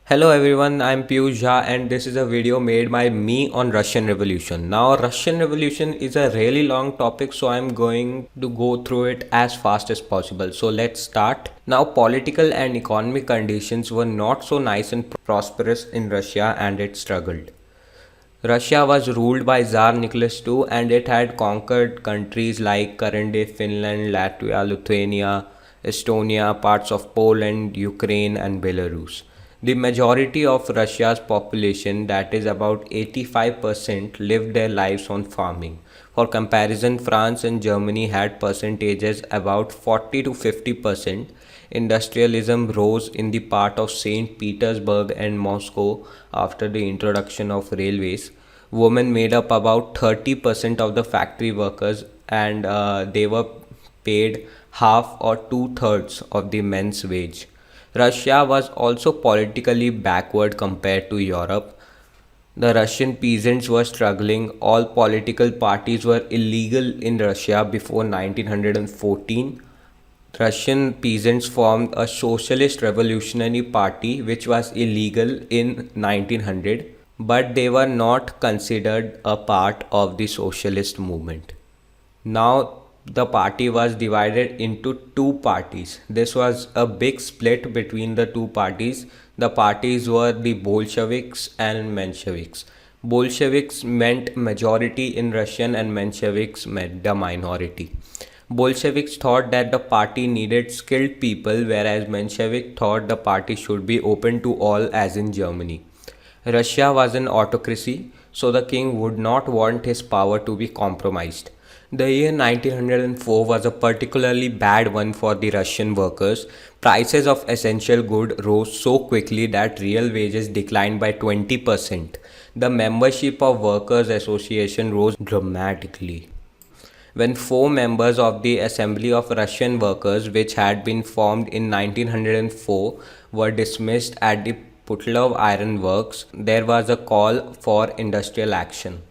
Hello everyone, I'm Piyush Jha and this is a video made by me on Russian Revolution. Now Russian Revolution is a really long topic, so I'm going to go through it as fast as possible. So let's start. Now political and economic conditions were not so nice and prosperous in Russia and it struggled. Russia was ruled by Tsar Nicholas II and it had conquered countries like current day Finland, Latvia, Lithuania, Estonia, parts of Poland, Ukraine, and Belarus. The majority of Russia's population, that is about 85%, lived their lives on farming. For comparison, France and Germany had percentages about 40 to 50%. Industrialism rose in the part of St. Petersburg and Moscow after the introduction of railways. Women made up about 30% of the factory workers and they were paid half or two-thirds of the men's wage. Russia was also politically backward compared to Europe. The Russian peasants were struggling. All political parties were illegal in Russia before 1914. Russian peasants formed a socialist revolutionary party which was illegal in 1900, but they were not considered a part of the socialist movement. Now the party was divided into two parties. This was a big split between the two parties. The parties were the Bolsheviks and Mensheviks. Bolsheviks meant majority in Russian and Mensheviks meant the minority. Bolsheviks thought that the party needed skilled people, whereas Menshevik thought the party should be open to all, as in Germany. Russia was an autocracy, so the king would not want his power to be compromised. The year 1904 was a particularly bad one for the Russian workers. Prices of essential goods rose so quickly that real wages declined by 20%. The membership of Workers' Association rose dramatically. When four members of the Assembly of Russian Workers, which had been formed in 1904, were dismissed at the Putlov Iron Works, there was a call for industrial action.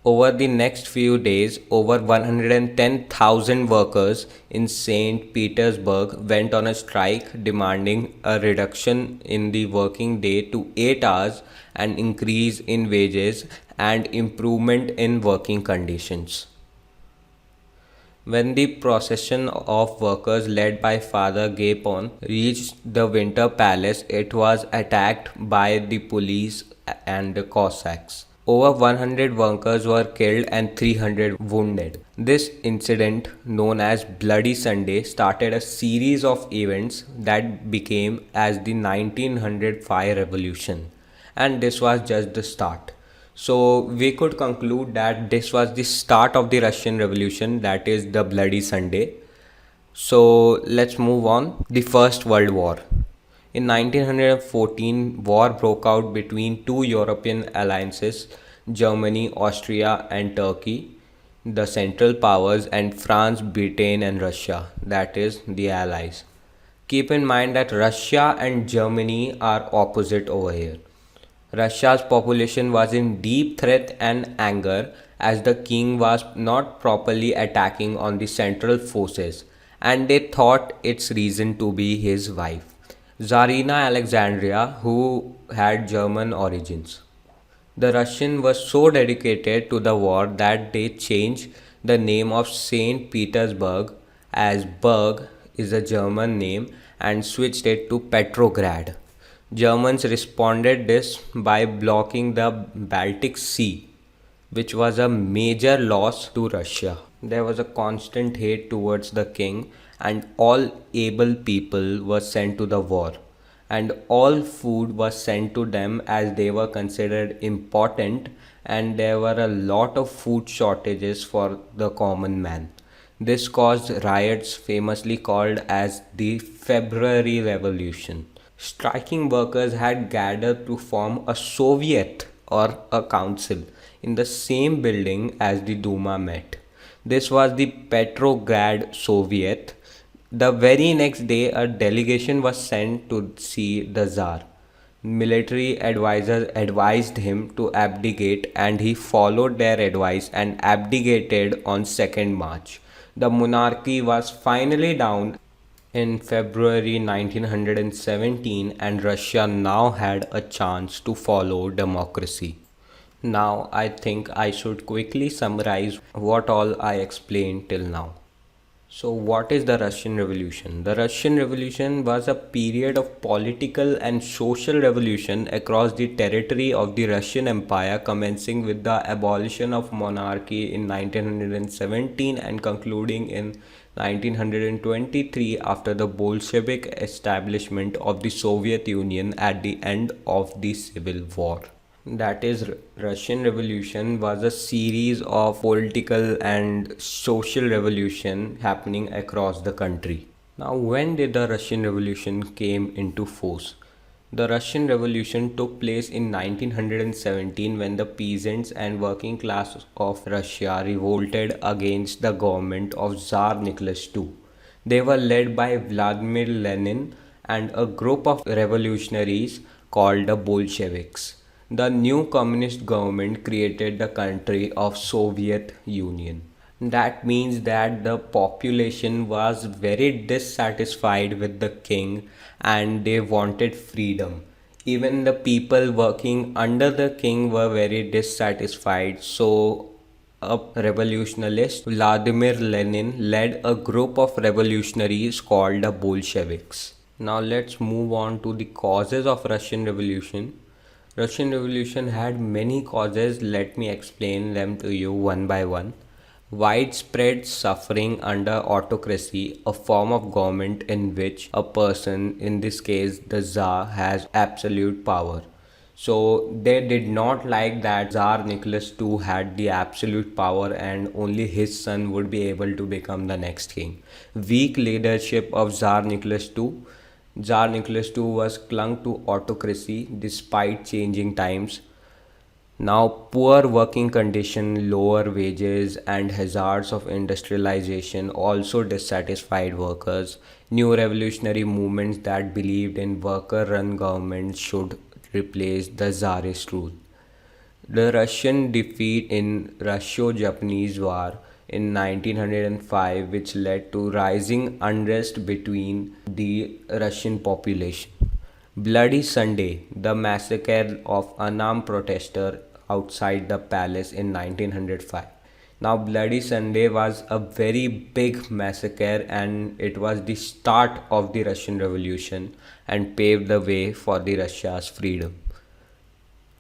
Over the next few days, over 110,000 workers in St. Petersburg went on a strike demanding a reduction in the working day to 8 hours, an increase in wages, and improvement in working conditions. When the procession of workers led by Father Gapon reached the Winter Palace, it was attacked by the police and the Cossacks. Over 100 workers were killed and 300 wounded. This incident, known as Bloody Sunday, started a series of events that became as the 1900 Fire Revolution. And this was just the start. So we could conclude that this was the start of the Russian Revolution, that is the Bloody Sunday. So let's move on. The First World War. In 1914, war broke out between two European alliances, Germany, Austria, and Turkey, the Central Powers, and France, Britain, and Russia, that is the Allies. Keep in mind that Russia and Germany are opposite over here. Russia's population was in deep threat and anger as the king was not properly attacking on the central forces, and they thought its reason to be his wife, Tsarina Alexandria, who had German origins. The Russians were so dedicated to the war that they changed the name of St. Petersburg, as Berg is a German name, and switched it to Petrograd. Germans responded this by blocking the Baltic Sea, which was a major loss to Russia. There was a constant hate towards the king, and all able people were sent to the war. And all food was sent to them as they were considered important, and there were a lot of food shortages for the common man. This caused riots famously called as the February Revolution. Striking workers had gathered to form a Soviet or a council in the same building as the Duma met. This was the Petrograd Soviet. The very next day, a delegation was sent to see the Tsar. Military advisors advised him to abdicate, and he followed their advice and abdicated on 2nd March. The monarchy was finally down in February 1917, and Russia now had a chance to follow democracy. Now, I think I should quickly summarize what all I explained till now. So, what is the Russian Revolution? The Russian Revolution was a period of political and social revolution across the territory of the Russian Empire, commencing with the abolition of monarchy in 1917 and concluding in 1923 after the Bolshevik establishment of the Soviet Union at the end of the Civil War. That is, Russian Revolution was a series of political and social revolution happening across the country. Now, when did the Russian Revolution came into force? The Russian Revolution took place in 1917 when the peasants and working class of Russia revolted against the government of Tsar Nicholas II. They were led by Vladimir Lenin and a group of revolutionaries called the Bolsheviks. The new communist government created the country of Soviet Union. That means that the population was very dissatisfied with the king and they wanted freedom. Even the people working under the king were very dissatisfied. So a revolutionist, Vladimir Lenin, led a group of revolutionaries called the Bolsheviks. Now let's move on to the causes of Russian Revolution. Russian Revolution had many causes. Let me explain them to you one by one. Widespread suffering under autocracy, a form of government in which a person, in this case the Tsar, has absolute power. So they did not like that Tsar Nicholas II had the absolute power and only his son would be able to become the next king. Weak leadership of Tsar Nicholas II. Tsar Nicholas II was clung to autocracy despite changing times. Now, poor working condition, lower wages, and hazards of industrialization also dissatisfied workers. New revolutionary movements that believed in worker run governments should replace the Tsarist rule. The Russian defeat in Russo-Japanese War in 1905, which led to rising unrest between the Russian population. Bloody Sunday, the massacre of unarmed protesters outside the palace in 1905. Now, Bloody Sunday was a very big massacre and it was the start of the Russian Revolution and paved the way for the Russia's freedom.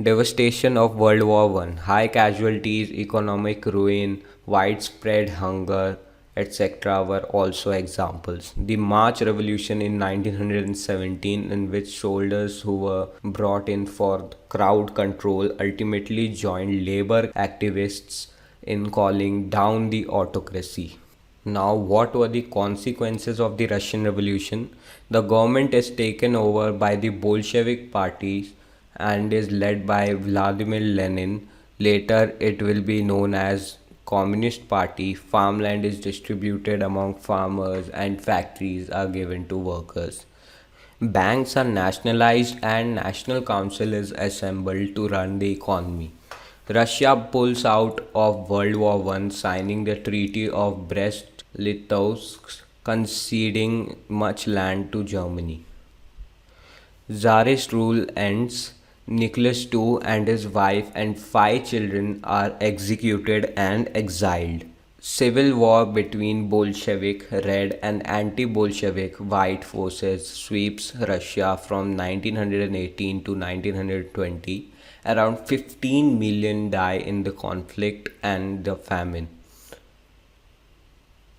Devastation of World War One, high casualties, economic ruin, widespread hunger, etc. were also examples. The March Revolution in 1917, in which soldiers who were brought in for crowd control ultimately joined labor activists in calling down the autocracy. Now, what were the consequences of the Russian Revolution? The government is taken over by the Bolshevik party and is led by Vladimir Lenin. Later, it will be known as Communist Party. Farmland is distributed among farmers and factories are given to workers. Banks are nationalized and National Council is assembled to run the economy. Russia pulls out of World War One, signing the Treaty of Brest-Litovsk, conceding much land to Germany. Tsarist rule ends. Nicholas II and his wife and five children are executed and exiled. Civil war between Bolshevik Red and anti-Bolshevik White forces sweeps Russia from 1918 to 1920. Around 15 million die in the conflict and the famine.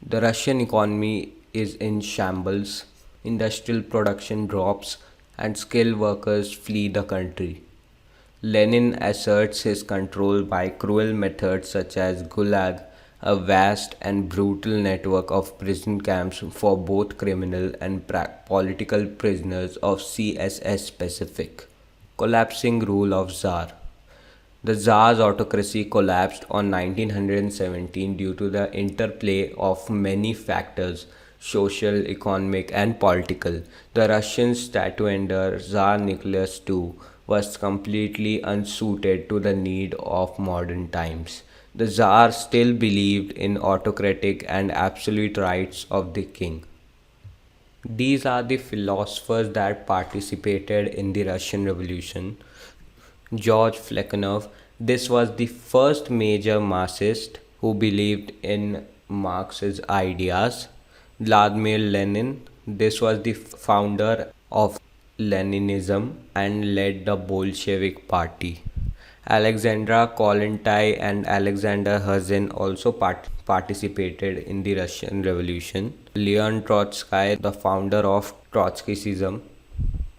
The Russian economy is in shambles, industrial production drops, and skilled workers flee the country. Lenin asserts his control by cruel methods such as Gulag, a vast and brutal network of prison camps for both criminal and political prisoners of CSS Pacific. Collapsing rule of Tsar. The Tsar's autocracy collapsed on 1917 due to the interplay of many factors, social, economic, and political. The Russian statue-ender Tsar Nicholas II was completely unsuited to the need of modern times. The Tsar still believed in autocratic and absolute rights of the king. These are the philosophers that participated in the Russian Revolution. George Plekhanov, this was the first major Marxist who believed in Marx's ideas. Vladimir Lenin, this was the founder of Leninism and led the Bolshevik Party. Alexandra Kollontai and Alexander Herzen also participated in the Russian Revolution. Leon Trotsky, the founder of Trotskyism.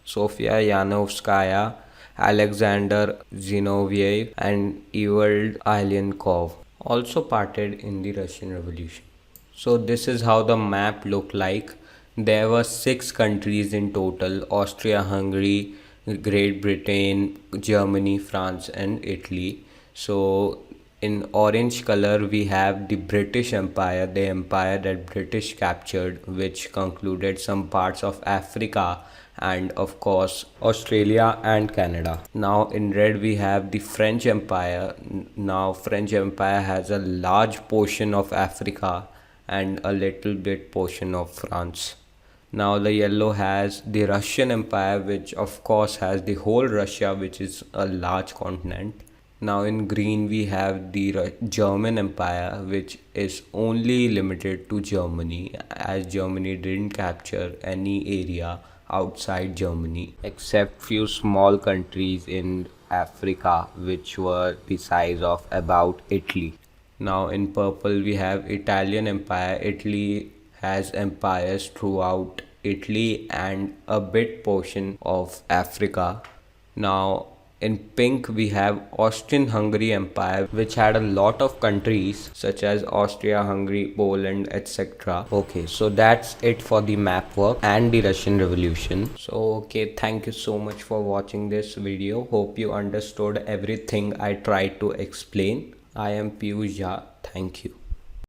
Sofia Yanovskaya, Alexander Zinoviev, and Evald Ilyenkov also parted in the Russian Revolution. So this is how the map looked like. There were 6 countries in total: Austria, Hungary, Great Britain, Germany, France, and Italy. So in orange color we have the British Empire, the empire that British captured, which concluded some parts of Africa and of course Australia and Canada. Now in red we have the French Empire. Now French Empire has a large portion of Africa and a little bit portion of France. Now the yellow has the Russian Empire, which of course has the whole Russia, which is a large continent. Now in green we have the German Empire, which is only limited to Germany, as Germany didn't capture any area outside Germany except few small countries in Africa which were the size of about Italy. Now in purple we have Italian Empire. Italy has empires throughout Italy and a bit portion of Africa. Now in pink we have Austrian-Hungary Empire, which had a lot of countries such as Austria, Hungary, Poland, etc. Okay, so that's it for the map work and the Russian Revolution. So okay, thank you so much for watching this video. Hope you understood everything I tried to explain. I am Piyush Jha. Thank you.